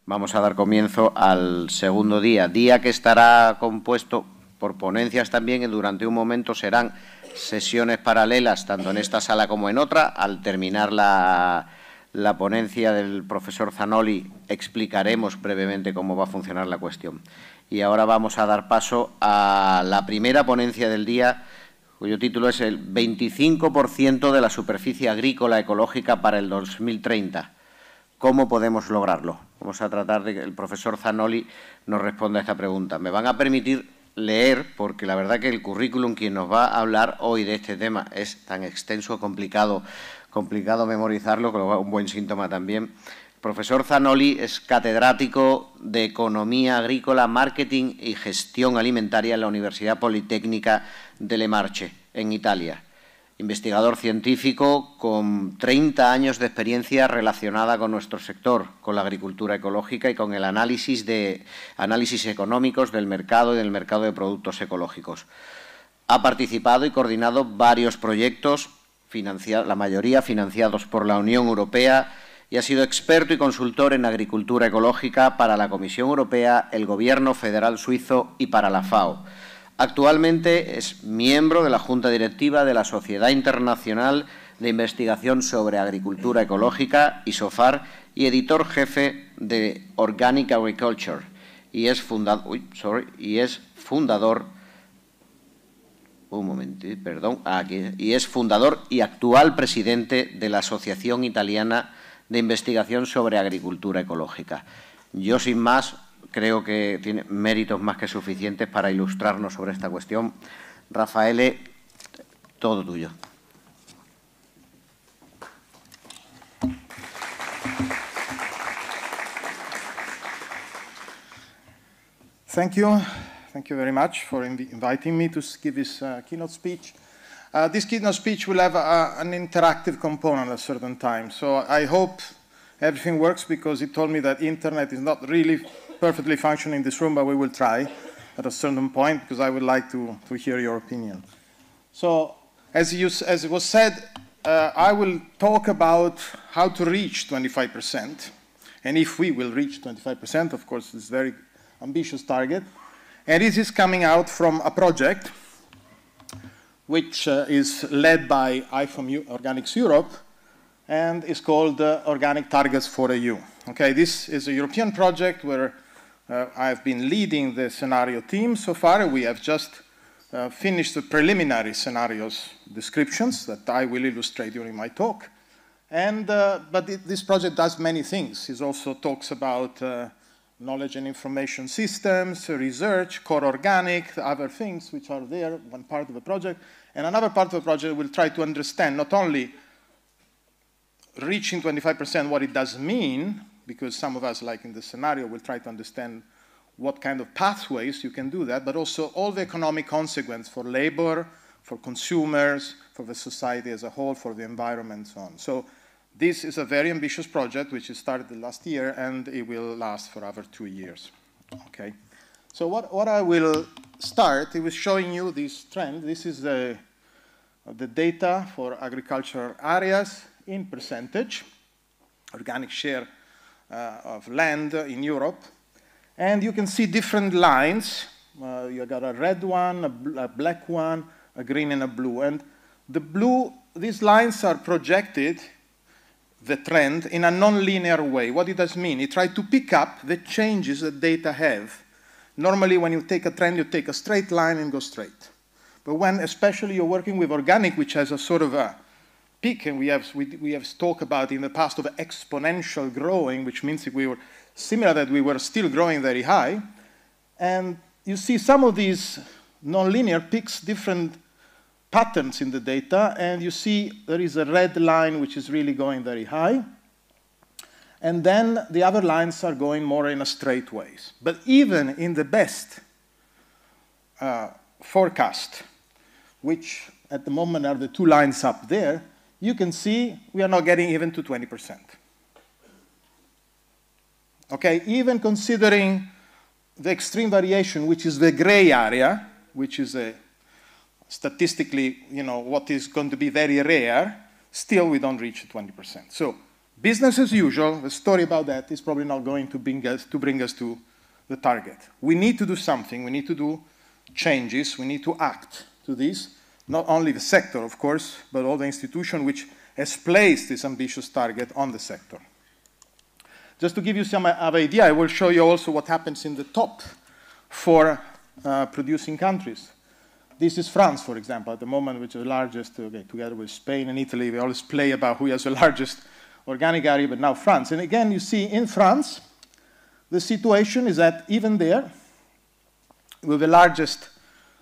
Vamos a dar comienzo al segundo día, que estará compuesto por ponencias también, y durante un momento serán sesiones paralelas, tanto en esta sala como en otra. Al terminar la ponencia del profesor Zanoli, explicaremos brevemente cómo va a funcionar la cuestión. Y ahora vamos a dar paso a la primera ponencia del día, cuyo título es el 25% de la superficie agrícola ecológica para el 2030. ¿Cómo podemos lograrlo? Vamos a tratar de que el profesor Zanoli nos responda a esta pregunta. Me van a permitir leer, porque la verdad que el currículum, quien nos va a hablar hoy de este tema, es tan extenso, complicado memorizarlo, que es un buen síntoma también. El profesor Zanoli es catedrático de Economía Agrícola, Marketing y Gestión Alimentaria en la Universidad Politécnica de Le Marche, en Italia. Investigador científico con 30 años de experiencia relacionada con nuestro sector, con la agricultura ecológica y con el análisis económicos del mercado y del mercado de productos ecológicos. Ha participado y coordinado varios proyectos, la mayoría financiados por la Unión Europea, y ha sido experto y consultor en agricultura ecológica para la Comisión Europea, el Gobierno Federal Suizo y para la FAO. Actualmente es miembro de la Junta Directiva de la Sociedad Internacional de Investigación sobre Agricultura Ecológica, ISOFAR, y editor jefe de Organic Agriculture, y es fundador y actual presidente de la Asociación Italiana de Investigación sobre Agricultura Ecológica. Yo, sin más, creo que tiene méritos más que suficientes para ilustrarnos sobre esta cuestión. Raffaele, todo tuyo. Thank you. Thank you very much for inviting me to give this keynote speech. This keynote speech will have an interactive component at a certain time. So I hope everything works, because he told me that internet is not really perfectly functioning in this room, but we will try at a certain point, because I would like to hear your opinion. So as it was said, I will talk about how to reach 25%, and if we will reach 25%, of course, it's a very ambitious target. And this is coming out from a project which is led by IFOM Organics Europe, and is called Organic Targets for EU. Okay, this is a European project where I've been leading the scenario team so far. We have just finished the preliminary scenarios descriptions that I will illustrate during my talk. But this project does many things. It also talks about knowledge and information systems, research, core organic, other things which are there, one part of the project. And another part of the project will try to understand not only reaching 25%, what it does mean, because some of us, like in the scenario, will try to understand what kind of pathways you can do that, but also all the economic consequences for labor, for consumers, for the society as a whole, for the environment, and so on. So this is a very ambitious project, which started last year, and it will last for over 2 years. Okay. So what I will start with showing you this trend. This is the data for agricultural areas in percentage, organic share of land in Europe. And you can see different lines. You got a red one, a black one, a green and a blue. And the blue, these lines are projected, the trend, in a non-linear way. What it does mean? It tries to pick up the changes that data have. Normally, when you take a trend, you take a straight line and go straight. But when, especially, you're working with organic, which has a sort of a peak, and we have talked about in the past of exponential growing, which means if we were similar, that we were still growing very high. And you see some of these nonlinear peaks, different patterns in the data, and you see there is a red line which is really going very high. And then the other lines are going more in a straight ways. But even in the best forecast, which at the moment are the two lines up there, you can see we are not getting even to 20%. Okay, even considering the extreme variation, which is the gray area, which is statistically, what is going to be very rare, still we don't reach 20%. So business as usual, the story about that is probably not going to bring us to the target. We need to do something. We need to do changes. We need to act to this. Not only the sector, of course, but all the institution which has placed this ambitious target on the sector. Just to give you some idea, I will show you also what happens in the top 4 producing countries. This is France, for example, at the moment, which is the largest, okay, together with Spain and Italy. We always play about who has the largest organic area, but now France. And again, you see in France, the situation is that even there, with the largest,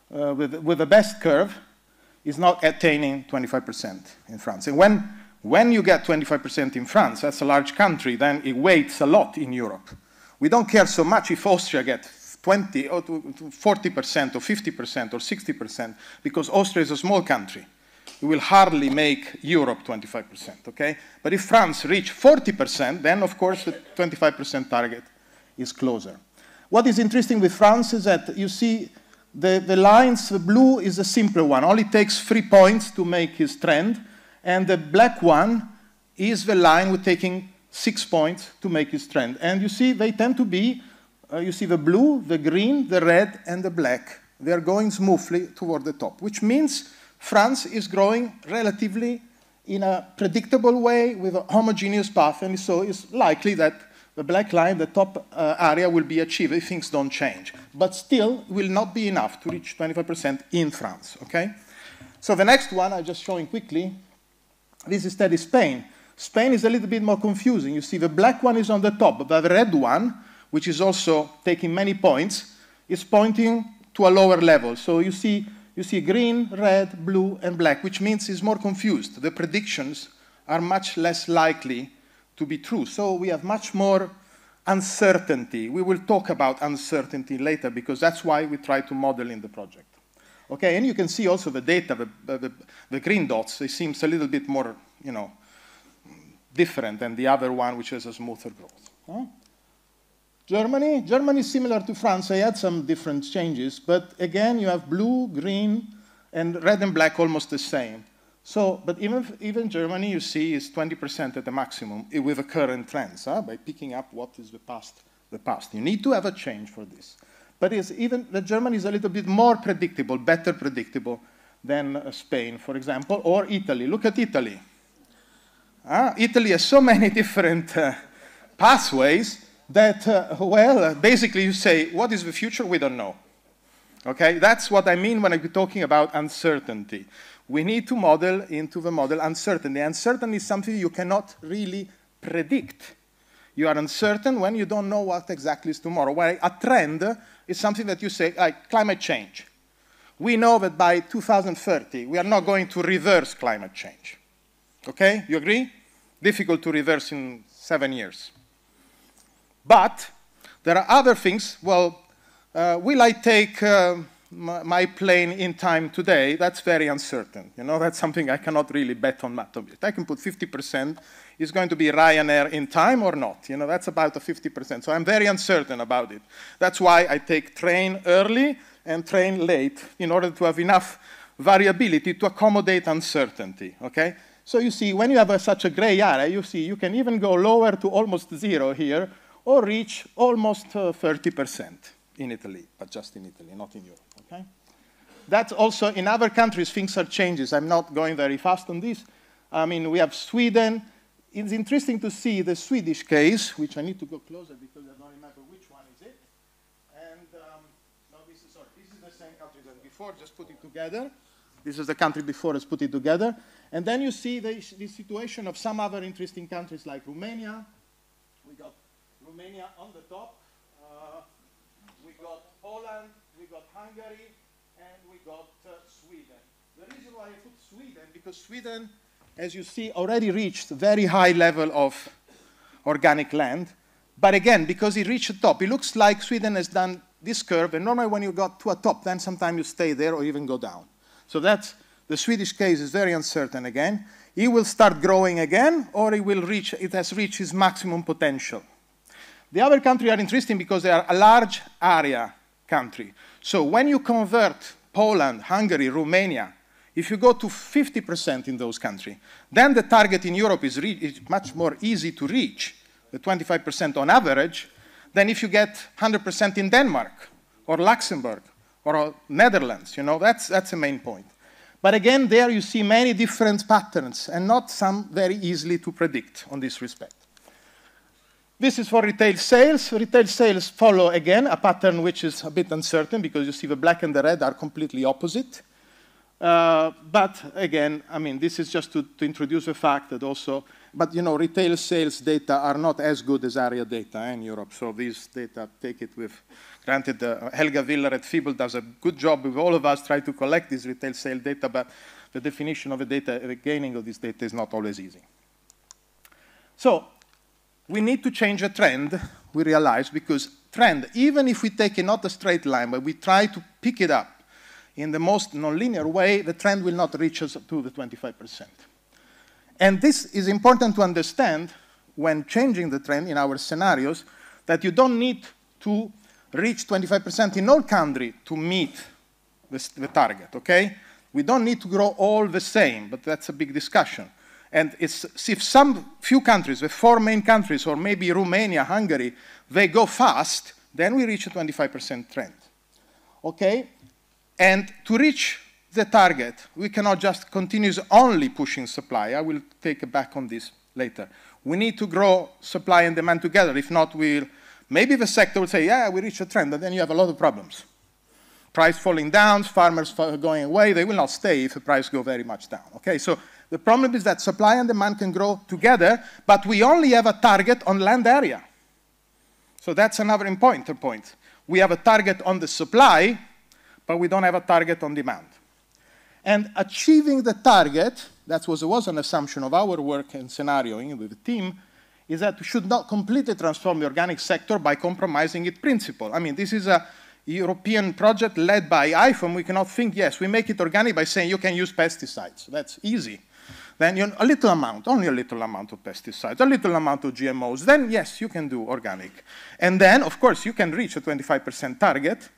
with the best curve, is not attaining 25% in France. And when you get 25% in France, that's a large country, then it weighs a lot in Europe. We don't care so much if Austria gets 20 or 40% or 50% or 60%, because Austria is a small country. It will hardly make Europe 25%, okay? But if France reach 40%, then of course the 25% target is closer. What is interesting with France is that you see the lines, the blue is a simpler one. Only takes 3 points to make his trend. And the black one is the line with taking 6 points to make his trend. And you see they tend to be, you see the blue, the green, the red, and the black. They are going smoothly toward the top, which means France is growing relatively in a predictable way with a homogeneous path. And so it's likely that the black line, the top area, will be achieved if things don't change. But still, will not be enough to reach 25% in France, okay? So the next one, I'm just showing quickly. This is steady Spain. Spain is a little bit more confusing. You see the black one is on the top, but the red one, which is also taking many points, is pointing to a lower level. So you see green, red, blue, and black, which means it's more confused. The predictions are much less likely to be true. So we have much more uncertainty. We will talk about uncertainty later because that's why we try to model in the project. Okay, and you can see also the data, the green dots, it seems a little bit more, you know, different than the other one, which has a smoother growth. Huh? Germany is similar to France. I had some different changes, but again, you have blue, green, and red and black almost the same. So, but even Germany, you see, is 20% at the maximum with the current trends, by picking up what is the past. You need to have a change for this. But the Germany is a little bit more predictable, better predictable than Spain, for example, or Italy. Look at Italy. Italy has so many different pathways that, well, basically you say, what is the future? We don't know. Okay, that's what I mean when I'm talking about uncertainty. We need to model into the model uncertainty. Uncertainty is something you cannot really predict. You are uncertain when you don't know what exactly is tomorrow. Where a trend is something that you say, like climate change. We know that by 2030, we are not going to reverse climate change. Okay, you agree? Difficult to reverse in 7 years. But there are other things. Well, will I take my plane in time today? That's very uncertain. You know, that's something I cannot really bet on. I can put 50%. Is going to be Ryanair in time or not? You know, that's about a 50%. So I'm very uncertain about it. That's why I take train early and train late in order to have enough variability to accommodate uncertainty, okay? So you see, when you have such a gray area, you see you can even go lower to almost 0 here or reach almost 30% in Italy, but just in Italy, not in Europe, okay? That's also, in other countries, things are changing. I'm not going very fast on this. I mean, we have Sweden. It's interesting to see the Swedish case, which I need to go closer because I don't remember which one is it. And no, this is the same country as before, just put it together. This is the country before, let's put it together. And then you see the situation of some other interesting countries like Romania. We got Romania on the top. We got Poland, we got Hungary, and we got Sweden. The reason why I put Sweden, because Sweden, as you see, already reached a very high level of organic land. But again, because it reached the top, it looks like Sweden has done this curve, and normally when you got to a top, then sometimes you stay there or even go down. So that's, the Swedish case is very uncertain again. It will start growing again, or it has reached its maximum potential. The other countries are interesting because they are a large area country. So when you convert Poland, Hungary, Romania If you go to 50% in those countries, then the target in Europe is much more easy to reach, the 25% on average, than if you get 100% in Denmark or Luxembourg or Netherlands. You know, that's the main point. But again, there you see many different patterns and not some very easily to predict on this respect. This is for retail sales. Retail sales follow, again, a pattern which is a bit uncertain because you see the black and the red are completely opposite. But again, I mean, this is just to introduce the fact that also, but you know, retail sales data are not as good as area data in Europe. So these data, take it with, granted, Helga Willer at Fibel does a good job with all of us try to collect this retail sale data, but the definition of the data, the gaining of this data is not always easy. So we need to change a trend, we realize, because trend, even if we take it not a straight line, but we try to pick it up in the most nonlinear way, the trend will not reach us to the 25%. And this is important to understand when changing the trend in our scenarios, that you don't need to reach 25% in all countries to meet the target, okay? We don't need to grow all the same, but that's a big discussion. And it's, if some few countries, the 4 main countries, or maybe Romania, Hungary, they go fast, then we reach a 25% trend, okay? And to reach the target, we cannot just continue only pushing supply. I will take back on this later. We need to grow supply and demand together. If not, maybe the sector will say, yeah, we reach a trend, but then you have a lot of problems. Price falling down, farmers going away, they will not stay if the price go very much down, okay? So the problem is that supply and demand can grow together, but we only have a target on land area. So that's another important point. We have a target on the supply, but we don't have a target on demand. And achieving the target, that was an assumption of our work and scenarioing with the team, is that we should not completely transform the organic sector by compromising its principle. I mean, this is a European project led by IFOM. We cannot think, yes, we make it organic by saying you can use pesticides. That's easy. Then a little amount, only a little amount of pesticides, a little amount of GMOs, then yes, you can do organic. And then, of course, you can reach a 25% target,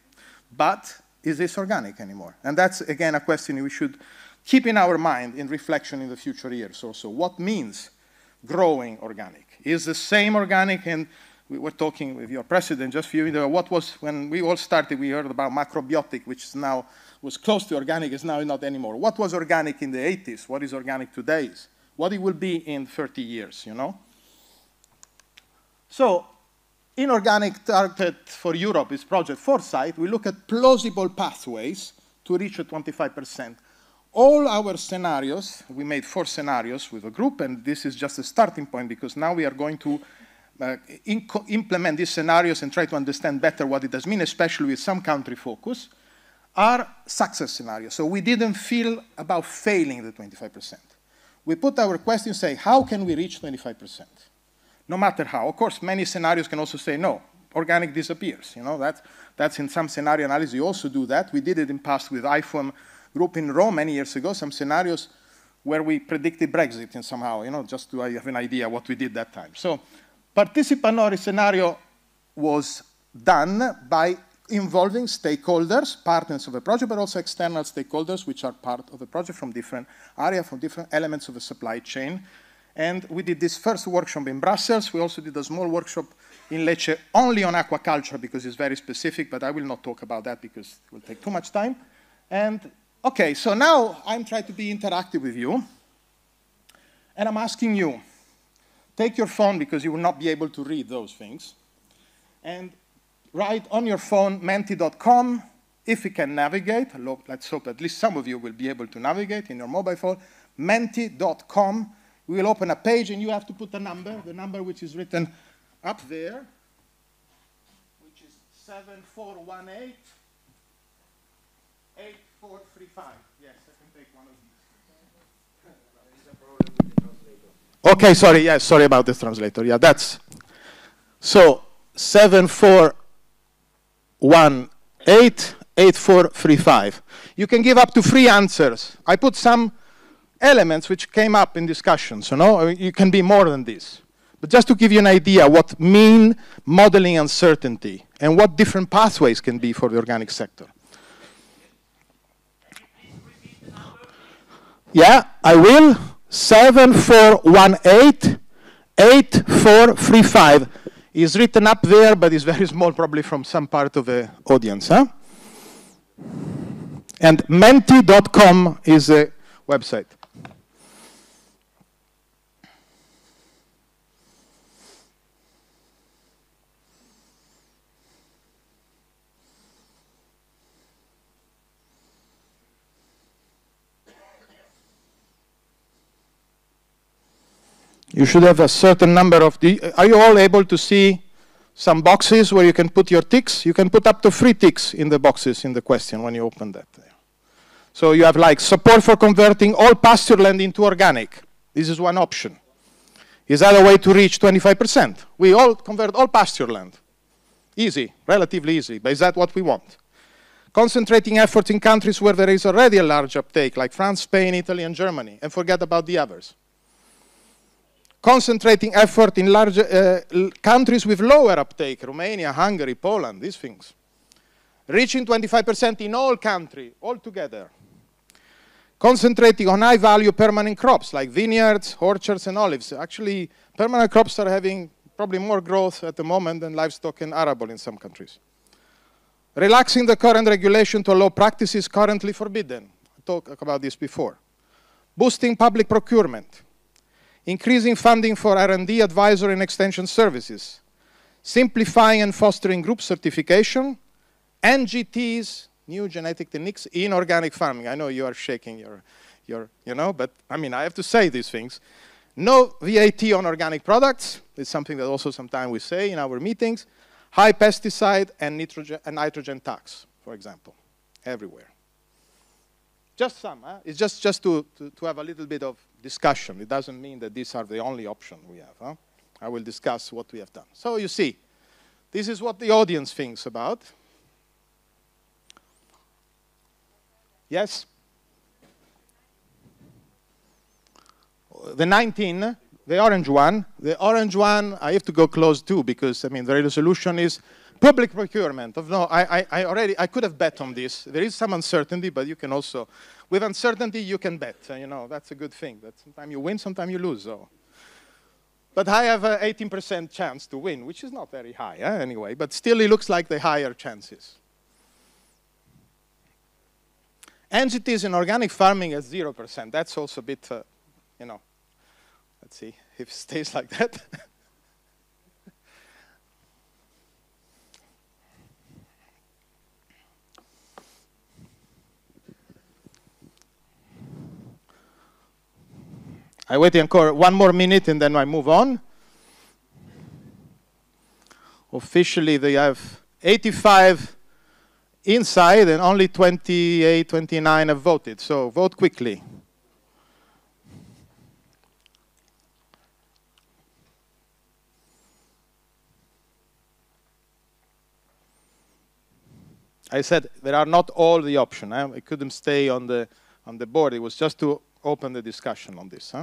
but is this organic anymore? And that's, again, a question we should keep in our mind in reflection in the future years also. What means growing organic? Is the same organic? And we were talking with your president just a few minutes ago. What was, when we all started, we heard about macrobiotic, which is now was close to organic, is now not anymore. What was organic in the 80s? What is organic today? What it will be in 30 years, you know? So, inorganic target for Europe is Project Foresight. We look at plausible pathways to reach a 25%. All our scenarios, we made 4 scenarios with a group, and this is just a starting point because now we are going to implement these scenarios and try to understand better what it does mean, especially with some country focus, are success scenarios. So we didn't feel about failing the 25%. We put our question, say, how can we reach 25%? No matter how. Of course, many scenarios can also say, no, organic disappears. You know, that's in some scenario analysis, you also do that. We did it in past with IFOM group in Rome many years ago, some scenarios where we predicted Brexit in somehow, you know, just to have an idea what we did that time. So participatory scenario was done by involving stakeholders, partners of the project, but also external stakeholders, which are part of the project from different areas, from different elements of the supply chain. And we did this first workshop in Brussels. We also did a small workshop in Lecce only on aquaculture because it's very specific, but I will not talk about that because it will take too much time. And okay, so now I'm trying to be interactive with you. And I'm asking you, take your phone because you will not be able to read those things. And write on your phone menti.com, if you can navigate. Let's hope at least some of you will be able to navigate in your mobile phone. Menti.com. We will open a page and you have to put a number, the number which is written up there, which is 7418 8435. Yes, I can take one of these. Okay, sorry, yes, sorry about this translator. Yeah, that's, so 7418 8435. You can give up to 3 answers. I put some elements which came up in discussions, you know, you can be more than this. But just to give you an idea what mean modeling uncertainty and what different pathways can be for the organic sector. Yeah, I will. 7418-8435 is written up there, but it's very small, probably from some part of the audience. Huh? And menti.com is the website. You should have a certain number of are you all able to see some boxes where you can put your ticks? You can put up to 3 ticks in the boxes in the question when you open that. So you have like support for converting all pasture land into organic. This is one option. Is that a way to reach 25%? We all convert all pasture land. Easy, relatively easy, but is that what we want? Concentrating efforts in countries where there is already a large uptake, like France, Spain, Italy, and Germany, and forget about the others. Concentrating effort in larger countries with lower uptake, Romania, Hungary, Poland, these things. Reaching 25% in all countries, all together. Concentrating on high-value permanent crops, like vineyards, orchards, and olives. Actually, permanent crops are having probably more growth at the moment than livestock and arable in some countries. Relaxing the current regulation to allow practices currently forbidden. I talked about this before. Boosting public procurement. Increasing funding for R&D, advisory, and extension services. Simplifying and fostering group certification. NGTs, new genetic techniques, in organic farming. I know you are shaking your but I mean, I have to say these things. No VAT on organic products. It's something that also sometimes we say in our meetings. High pesticide and nitrogen tax, for example, everywhere. Just some, huh? It's just to have a little bit of discussion. It doesn't mean that these are the only option we have. Huh? I will discuss what we have done. So you see, this is what the audience thinks about. Yes? The 19, the orange one. The orange one, I have to go close too, because, I mean, the resolution is public procurement. I could have bet on this. There is some uncertainty, but you can also, with uncertainty, you can bet. That's a good thing. That sometimes you win, sometimes you lose. So. But I have an 18% chance to win, which is not very high, anyway. But still, it looks like the higher chances. Entities in organic farming at 0%. That's also a bit, let's see if it stays like that. I wait encore 1 more minute and then I move on. Officially, they have 85 inside and only 28, 29 have voted. So vote quickly. I said there are not all the options. I couldn't stay on the board. It was just to open the discussion on this.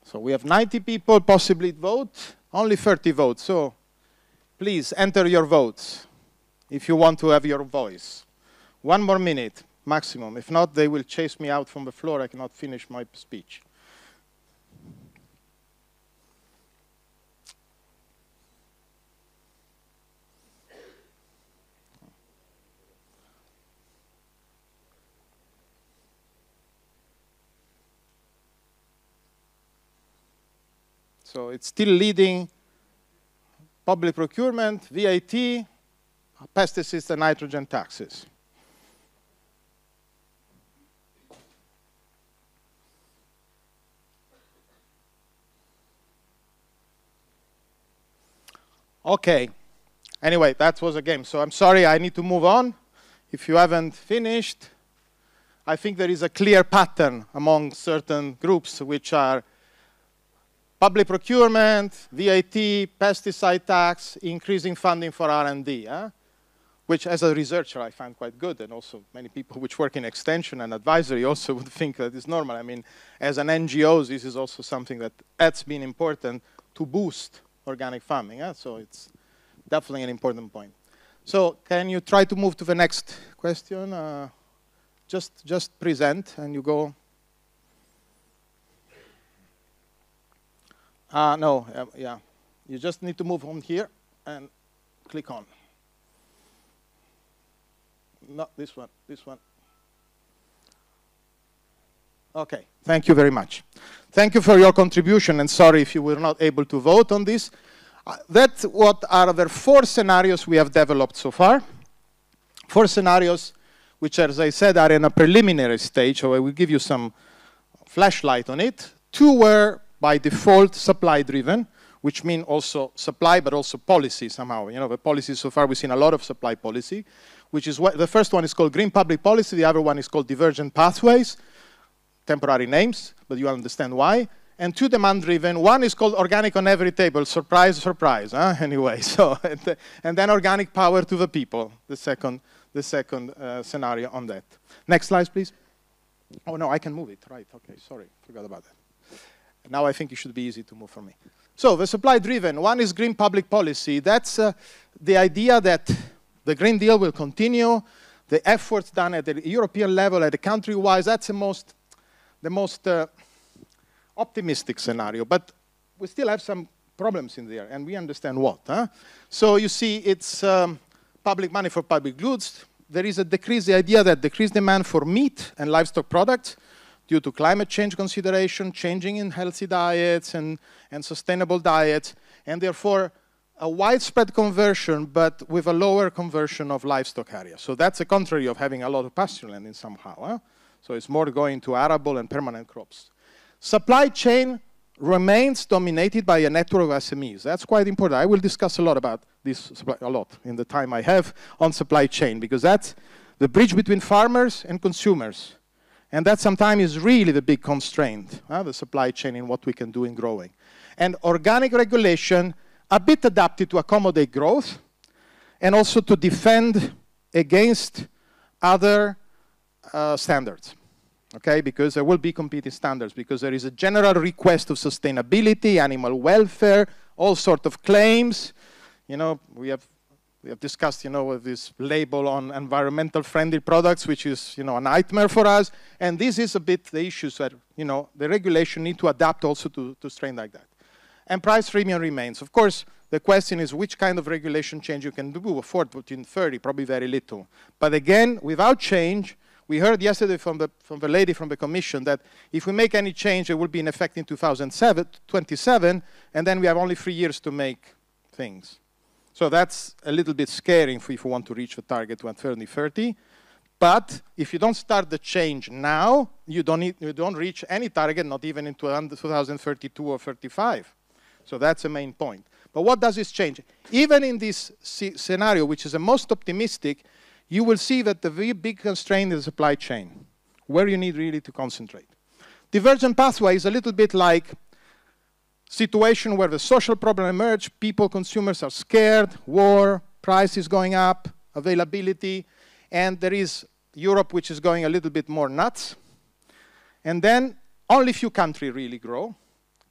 So we have 90 people possibly vote, only 30 votes. So please enter your votes if you want to have your voice. 1 more minute maximum. If not, they will chase me out from the floor. I cannot finish my speech. So it's still leading public procurement, VAT, pesticides, and nitrogen taxes. Okay. Anyway, that was a game. So I'm sorry, I need to move on. If you haven't finished, I think there is a clear pattern among certain groups which are public procurement, VAT, pesticide tax, increasing funding for R&D. which as a researcher I find quite good, and also many people which work in extension and advisory also would think that it's normal. I mean, as an NGO, this is also something that has been important to boost organic farming. Yeah? So it's definitely an important point. So can you try to move to the next question? Just present and you go. No, yeah. You just need to move on here and click on. Not this one, this one. Okay, thank you very much. Thank you for your contribution, and sorry if you were not able to vote on this. That's what are the 4 scenarios we have developed so far. 4 scenarios which, as I said, are in a preliminary stage, so I will give you some flashlight on it. 2 were by default supply-driven, which mean also supply, but also policy somehow. You know, the policy so far, we've seen a lot of supply policy, which is what the first one is called green public policy, the other one is called divergent pathways, temporary names, but you understand why. And 2 demand-driven, one is called organic on every table, surprise, surprise, huh? Anyway, so, and then organic power to the people, the second scenario on that. Next slide, please. Oh no, I can move it, right, okay, sorry, forgot about that. Now I think it should be easy to move for me. So the supply-driven, one is green public policy. That's the idea that the Green Deal will continue, the efforts done at the European level, at the country-wise, that's the most optimistic scenario. But we still have some problems in there, and we understand what. Huh? So you see, it's public money for public goods. There is a decrease, the idea that decreased demand for meat and livestock products due to climate change consideration, changing in healthy diets and sustainable diets, and therefore a widespread conversion, but with a lower conversion of livestock area. So that's the contrary of having a lot of pasture land in somehow. Huh? So it's more going to arable and permanent crops. Supply chain remains dominated by a network of SMEs. That's quite important. I will discuss a lot about this in the time I have on supply chain, because that's the bridge between farmers and consumers. And that sometimes is really the big constraint, the supply chain in what we can do in growing. And organic regulation, a bit adapted to accommodate growth and also to defend against other standards, okay? Because there will be competing standards, because there is a general request of sustainability, animal welfare, all sorts of claims. You know, we have discussed, you know, with this label on environmental friendly products, which is, you know, a nightmare for us. And this is a bit the issues that, you know, the regulation need to adapt also to strain like that. And price premium remains. Of course, the question is which kind of regulation change you can do. Afford between 30, probably very little. But again, without change, we heard yesterday from the lady from the Commission that if we make any change, it will be in effect in 2027, and then we have only 3 years to make things. So that's a little bit scary if we want to reach the target to 2030. But if you don't start the change now, you don't reach any target, not even in 2032 or 35. So that's the main point. But what does this change? Even in this scenario, which is the most optimistic, you will see that the very big constraint is the supply chain, where you need really to concentrate. Divergent pathway is a little bit like situation where the social problem emerge, people, consumers are scared, war, prices going up, availability, and there is Europe which is going a little bit more nuts. And then only few countries really grow,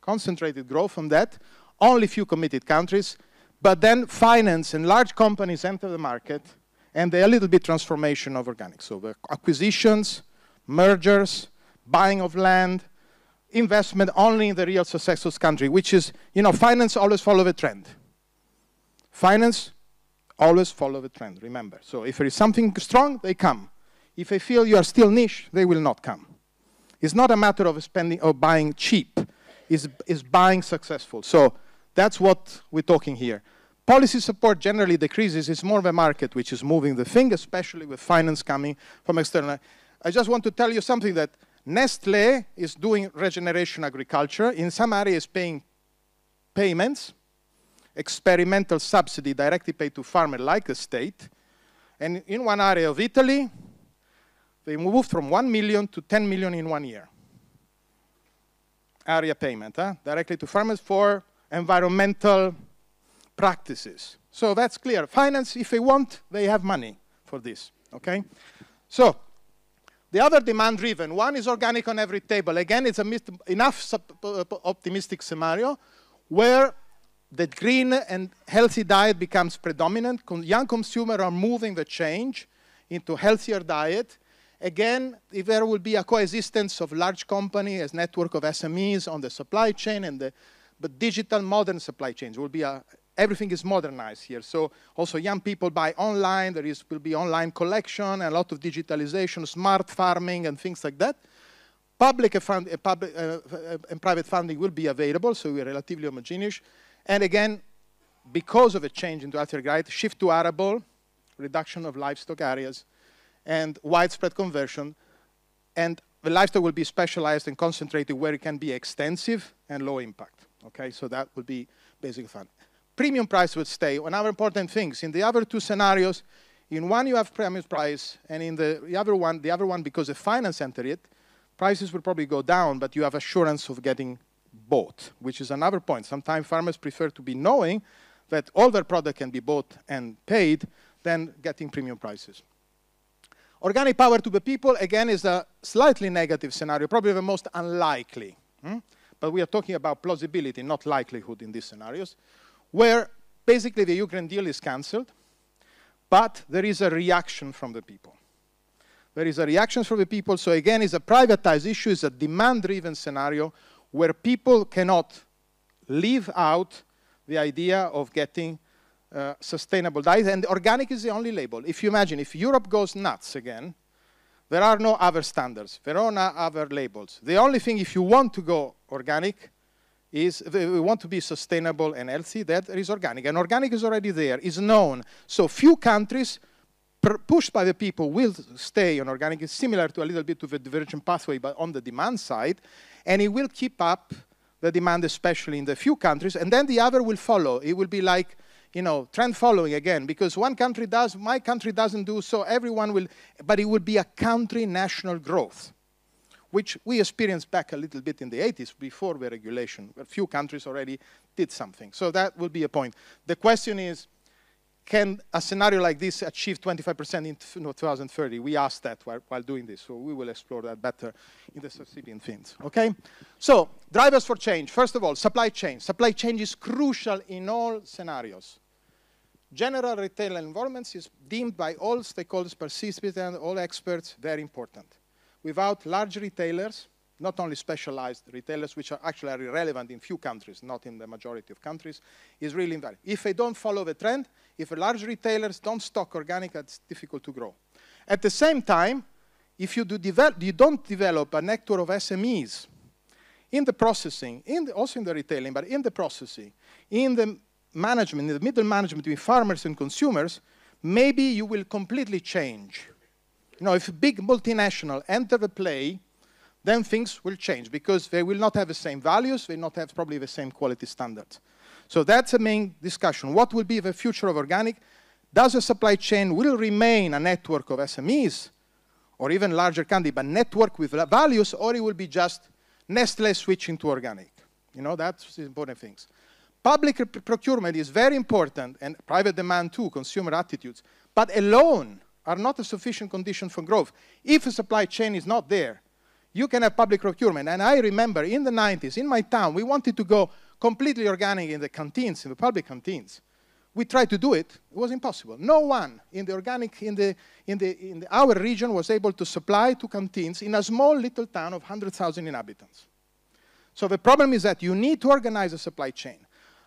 concentrated growth on that, only few committed countries, but then finance and large companies enter the market, and they're a little bit transformation of organic. So the acquisitions, mergers, buying of land, investment only in the real successful country, which is, you know, finance always follow the trend. Finance always follow the trend, remember. So if there is something strong, they come. If they feel you are still niche, they will not come. It's not a matter of spending or buying cheap. It's buying successful. So that's what we're talking here. Policy support generally decreases. It's more of a market which is moving the thing, especially with finance coming from external. I just want to tell you something that Nestlé is doing regeneration agriculture. In some areas paying payments, experimental subsidy directly paid to farmers like the state. And in one area of Italy, they moved from 1 million to 10 million in 1 year. Area payment, directly to farmers for environmental practices. So that's clear. Finance, if they want, they have money for this, okay? So the other demand-driven, one is organic on every table. Again, it's enough optimistic scenario where the green and healthy diet becomes predominant. Young consumers are moving the change into healthier diet. Again, if there will be a coexistence of large companies as network of SMEs on the supply chain, but digital modern supply chains will be everything is modernized here. So also young people buy online, will be online collection, a lot of digitalization, smart farming and things like that. Public and private funding will be available, so we're relatively homogeneous. And again, because of a change into healthier diet, shift to arable, reduction of livestock areas, and widespread conversion. And the livestock will be specialized and concentrated where it can be extensive and low impact. Okay, so that would be basically fun. Premium price would stay. Another important things, in the other two scenarios, in one you have premium price, and in the other one, because the finance entered it, prices will probably go down, but you have assurance of getting bought, which is another point. Sometimes farmers prefer to be knowing that all their product can be bought and paid than getting premium prices. Organic power to the people, again, is a slightly negative scenario, probably the most unlikely. But we are talking about plausibility, not likelihood in these scenarios, where basically the Ukraine deal is cancelled, but there is a reaction from the people. There is a reaction from the people, so again, it's a privatized issue, it's a demand-driven scenario where people cannot leave out the idea of getting sustainable diet, and organic is the only label. If you imagine, if Europe goes nuts again, there are no other standards, there are no other labels. The only thing, if you want to go organic, is we want to be sustainable and healthy, that is organic. And organic is already there, is known. So few countries pushed by the people will stay on organic. It's similar to a little bit to the divergent pathway, but on the demand side. And it will keep up the demand, especially in the few countries. And then the other will follow. It will be like, you know, trend following again. Because one country does, my country doesn't do, so everyone will. But it will be a country national growth, which we experienced back a little bit in the 80s before the regulation. A few countries already did something. So that will be a point. The question is, can a scenario like this achieve 25% in 2030? We asked that while doing this, so we will explore that better in the subsequent things, okay? So, drivers for change. First of all, supply chain. Supply chain is crucial in all scenarios. General retail environments is deemed by all stakeholders, participants, all experts, very important. Without large retailers, not only specialized retailers, which are actually irrelevant in few countries, not in the majority of countries, is really invaluable. If they don't follow the trend, if large retailers don't stock organic, it's difficult to grow. At the same time, if you don't develop a network of SMEs in the processing, also in the retailing, but in the processing, in the management, in the middle management between farmers and consumers, maybe you will completely change. You know, if a big multinational enter the play, then things will change because they will not have the same values, they will not have probably the same quality standards. So that's the main discussion. What will be the future of organic? Does the supply chain will remain a network of SMEs or even larger countries, but network with values, or it will be just Nestle switching to organic? You know, that's the important things. Public procurement is very important, and private demand too, consumer attitudes, but alone are not a sufficient condition for growth. If a supply chain is not there, you can have public procurement. And I remember in the 90s, in my town, we wanted to go completely organic in the canteens, in the public canteens. We tried to do it. It was impossible. No one in the organic, in our region was able to supply to canteens in a small little town of 100,000 inhabitants. So the problem is that you need to organize a supply chain.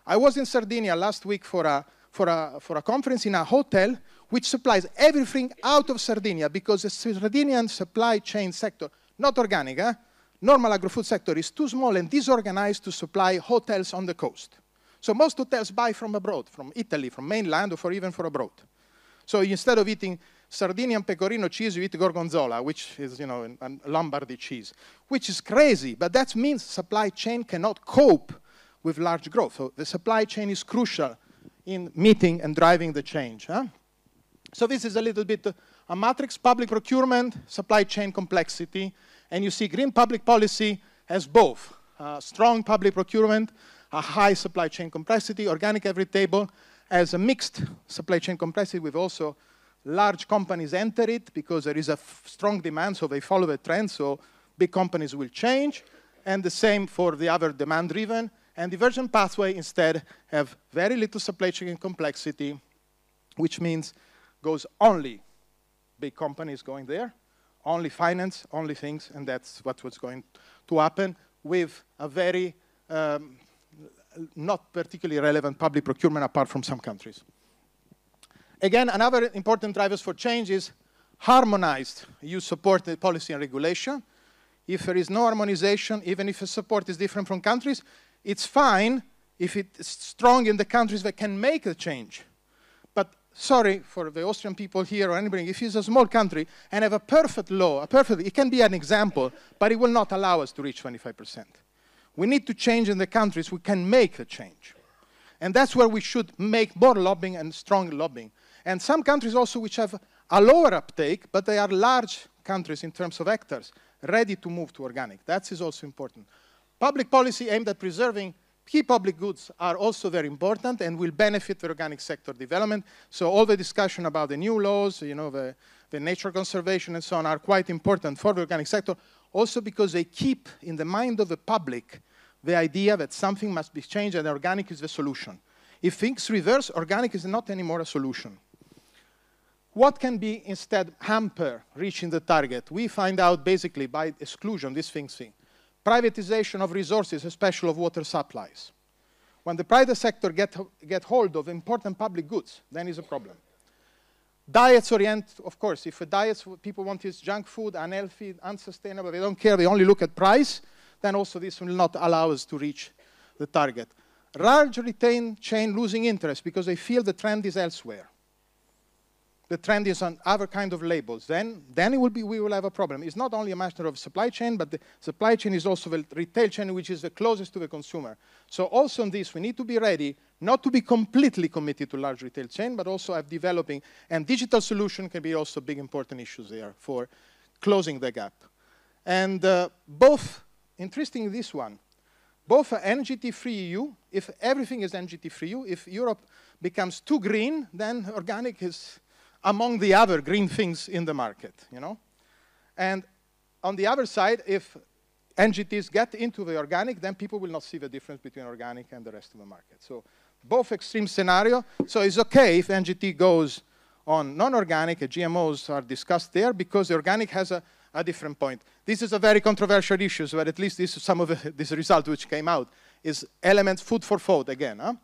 I was in Sardinia last week for a conference in a hotel which supplies everything out of Sardinia because the Sardinian supply chain sector, not organic, normal agri-food sector is too small and disorganized to supply hotels on the coast. So most hotels buy from abroad, from Italy, from mainland, or even for abroad. So instead of eating Sardinian pecorino cheese, you eat gorgonzola, which is, you know, a Lombardy cheese, which is crazy, but that means supply chain cannot cope with large growth. So the supply chain is crucial in meeting and driving the change. So this is a little bit a matrix: public procurement, supply chain complexity, and you see green public policy has both strong public procurement, a high supply chain complexity, organic every table, has a mixed supply chain complexity with also large companies enter it because there is a strong demand, so they follow the trend, so big companies will change, and the same for the other demand-driven. And divergent pathway instead have very little supply chain complexity, which means goes only big companies going there, only finance, only things, and that's what's going to happen with a very not particularly relevant public procurement apart from some countries. Again, another important drivers for change is harmonized EU support policy and regulation. If there is no harmonization, even if the support is different from countries, it's fine if it's strong in the countries that can make the change. But sorry for the Austrian people here or anybody, if it's a small country and have a perfect law, it can be an example, but it will not allow us to reach 25%. We need to change in the countries we can make the change. And that's where we should make more lobbying and strong lobbying. And some countries also which have a lower uptake, but they are large countries in terms of hectares, ready to move to organic. That is also important. Public policy aimed at preserving key public goods are also very important and will benefit the organic sector development. So all the discussion about the new laws, you know, the nature conservation and so on are quite important for the organic sector, also because they keep in the mind of the public the idea that something must be changed and organic is the solution. If things reverse, organic is not anymore a solution. What can be instead hamper reaching the target? We find out basically by exclusion, this thing. Privatization of resources, especially of water supplies. When the private sector get hold of important public goods, then is a problem. Diets orient, of course, if a diet people want is junk food, unhealthy, unsustainable, they don't care, they only look at price, then also this will not allow us to reach the target. Large retail chain losing interest because they feel the trend is elsewhere. The trend is on other kind of labels. Then it will be, we will have a problem. It's not only a matter of supply chain, but the supply chain is also the retail chain, which is the closest to the consumer. So also on this, we need to be ready not to be completely committed to large retail chain, but also have developing, and digital solution can be also big important issues there for closing the gap. And both, interesting this one, both are NGT-free EU. If everything is NGT-free EU, if Europe becomes too green, then organic is among the other green things in the market, you know? And on the other side, if NGTs get into the organic, then people will not see the difference between organic and the rest of the market. So both extreme scenario. So it's okay if NGT goes on non-organic, GMOs are discussed there because the organic has a different point. This is a very controversial issue, but at least this is some of this result which came out, is elements food for thought again. Huh?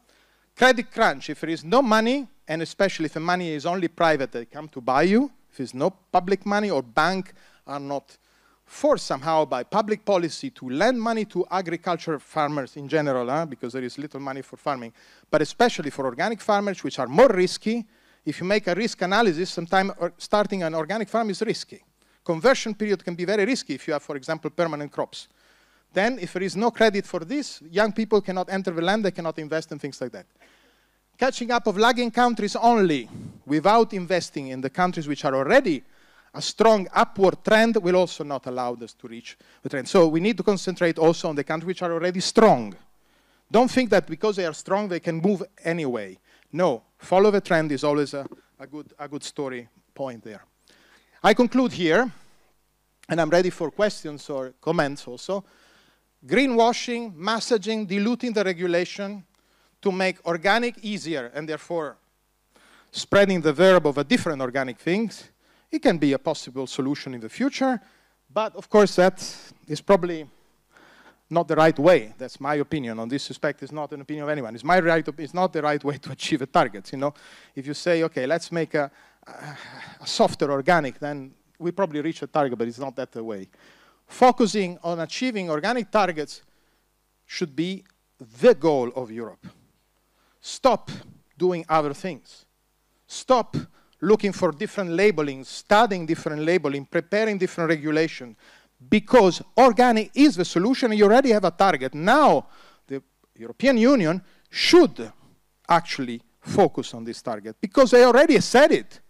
Credit crunch, if there is no money, and especially if the money is only private, they come to buy you. If there's no public money or bank are not forced somehow by public policy to lend money to agriculture farmers in general, because there is little money for farming, but especially for organic farmers, which are more risky. If you make a risk analysis, sometimes starting an organic farm is risky. Conversion period can be very risky if you have, for example, permanent crops. Then, if there is no credit for this, young people cannot enter the land, they cannot invest in things like that. Catching up of lagging countries only without investing in the countries which are already a strong upward trend will also not allow us to reach the trend. So we need to concentrate also on the countries which are already strong. Don't think that because they are strong, they can move anyway. No, follow the trend is always a good story point there. I conclude here, and I'm ready for questions or comments also. Greenwashing, messaging, diluting the regulation to make organic easier and therefore spreading the verb of a different organic things, it can be a possible solution in the future, but of course that is probably not the right way. That's my opinion on this respect. It's not an opinion of anyone. It's not the right way to achieve the targets. You know, if you say, okay, let's make a softer organic, then we probably reach a target, but it's not that the way. Focusing on achieving organic targets should be the goal of Europe. Stop doing other things. Stop looking for different labeling, studying different labeling, preparing different regulation, because organic is the solution and you already have a target. Now, the European Union should actually focus on this target because they already said it.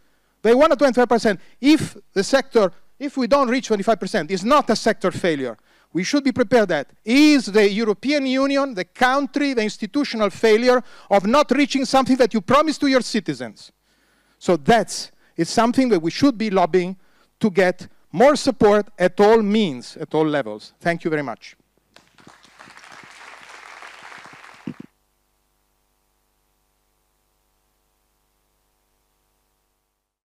They want a 25%. If we don't reach 25%, it's not a sector failure. We should be prepared that. Is the European Union, the country, the institutional failure of not reaching something that you promised to your citizens? So it's something that we should be lobbying to get more support at all means, at all levels. Thank you very much.